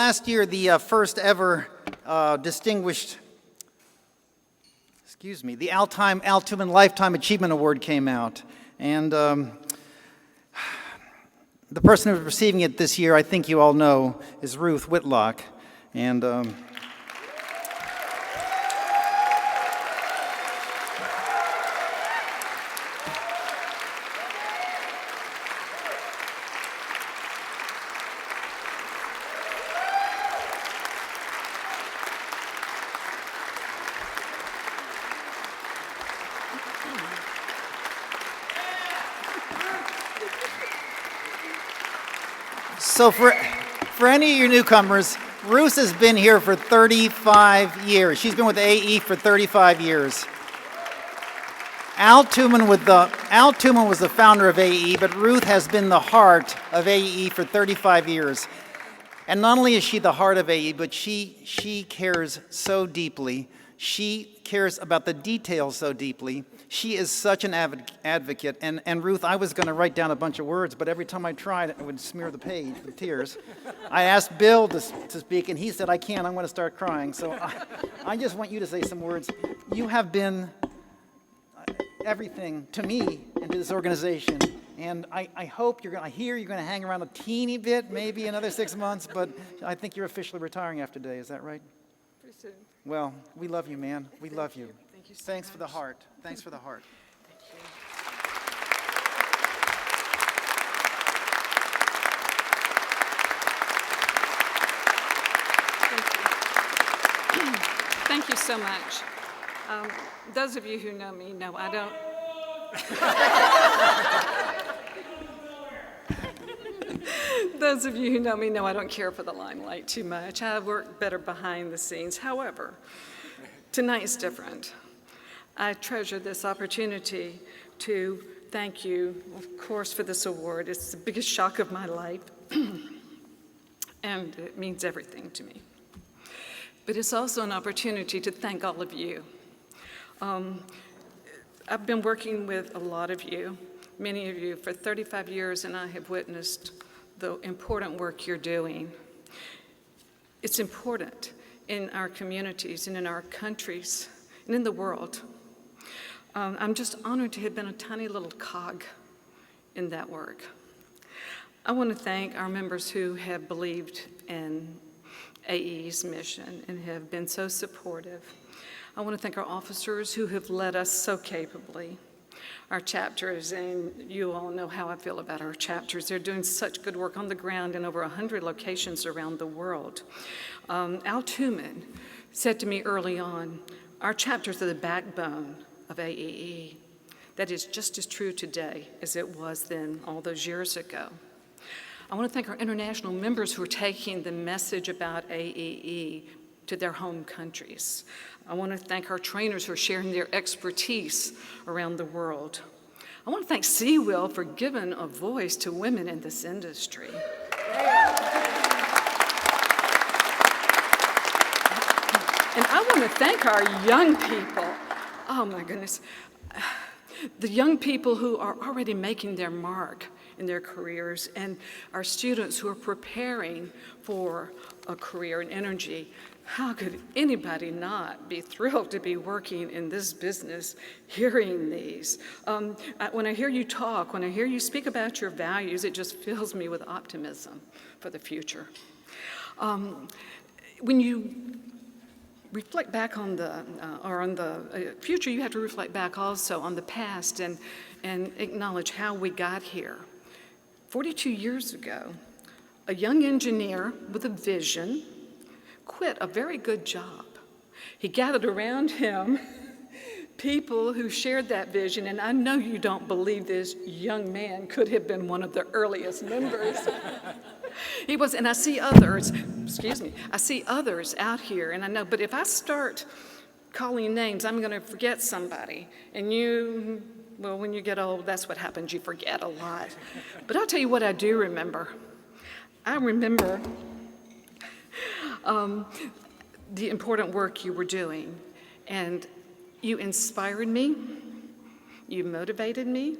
last year, the first ever distinguished, the Al Thumann Lifetime Achievement Award came out. And the person who's receiving it this year, I think you all know, is Ruth Whitlock. And so for any of you newcomers, Ruth has been here for 35 years. She's been with AE for 35 years. Al Thumann was the founder of AE, but Ruth has been the heart of AE for 35 years. And not only is she the heart of AE, but she cares so deeply. She cares about the details so deeply. She is such an advocate. And Ruth, I was going to write down a bunch of words, but every time I tried, I would smear the page with tears. I asked Bill to speak, and he said, I can't. I'm going to start crying. So I just want you to say some words. You have been everything to me and to this organization. And I hope you're going to hang around a teeny bit, maybe another 6 months, but I think you're officially retiring after today. Is that right? Pretty soon. Well, we love you, man. We love you. Thank you so Thanks much. for the heart. Thanks for the heart. Thank you so much. Those of you who know me know I don't. Those of you who know me know I don't care for the limelight too much. I work better behind the scenes. However, tonight's different. I treasure this opportunity to thank you, of course, for this award. It's the biggest shock of my life, and it means everything to me. But it's also an opportunity to thank all of you. I've been working with a lot of you, many of you, for 35 years, and I have witnessed the important work you're doing. It's important in our communities and in our countries and in the world. I'm just honored to have been a tiny little cog in that work. I want to thank our members who have believed in AE's mission and have been so supportive. I want to thank our officers who have led us so capably. Our chapters, and you all know how I feel about our chapters. They're doing such good work on the ground in over 100 locations around the world. Al Thumann said to me early on, our chapters are the backbone of AEE. That is just as true today as it was then all those years ago. I want to thank our international members who are taking the message about AEE to their home countries. I want to thank our trainers who are sharing their expertise around the world. I want to thank Seawell for giving a voice to women in this industry. And I want to thank our young people. Oh my goodness. The young people who are already making their mark in their careers, and our students who are preparing for a career in energy. How could anybody not be thrilled to be working in this business, hearing these? When I hear you talk, when I hear you speak about your values, it just fills me with optimism for the future. When you reflect back on the future, you have to reflect back also on the past and acknowledge how we got here. 42 years ago, a young engineer with a vision quit a very good job. He gathered around him people who shared that vision, and I know you don't believe this young man could have been one of the earliest members. He was, and I see others out here, and I know, but if I start calling names, I'm going to forget somebody, and well, when you get old, that's what happens, you forget a lot. But I'll tell you what I do remember. I remember the important work you were doing, and you inspired me, you motivated me,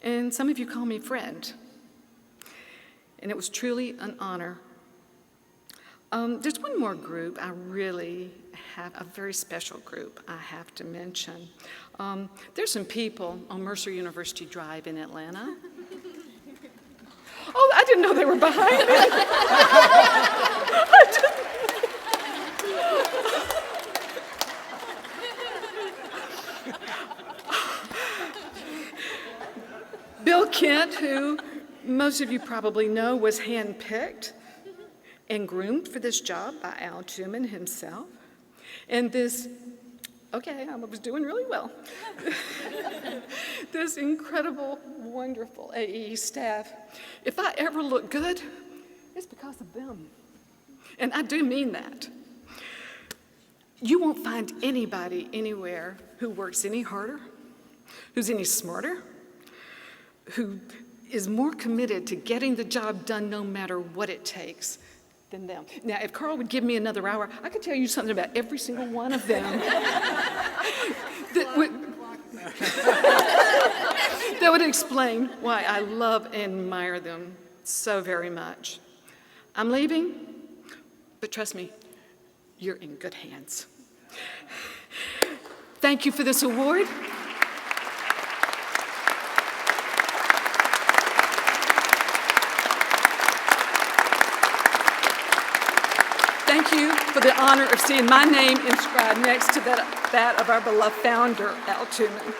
and some of you call me friend. And it was truly an honor. There's one more group I really have, a very special group I have to mention. There's some people on Mercer University Drive in Atlanta. Oh, I didn't know they were behind me. Bill Kent, who most of you probably know, was handpicked and groomed for this job by Al Thumann himself. And this, okay, I was doing really well. This incredible, wonderful AE staff. If I ever look good, it's because of them. And I do mean that. You won't find anybody anywhere who works any harder, who's any smarter, who is more committed to getting the job done no matter what it takes than them. Now, if Carl would give me another hour, I could tell you something about every single one of them that would explain why I love and admire them so very much. I'm leaving, but trust me, you're in good hands. Thank you for this award. Thank you for the honor of seeing my name inscribed next to that of our beloved founder, Al Thumann.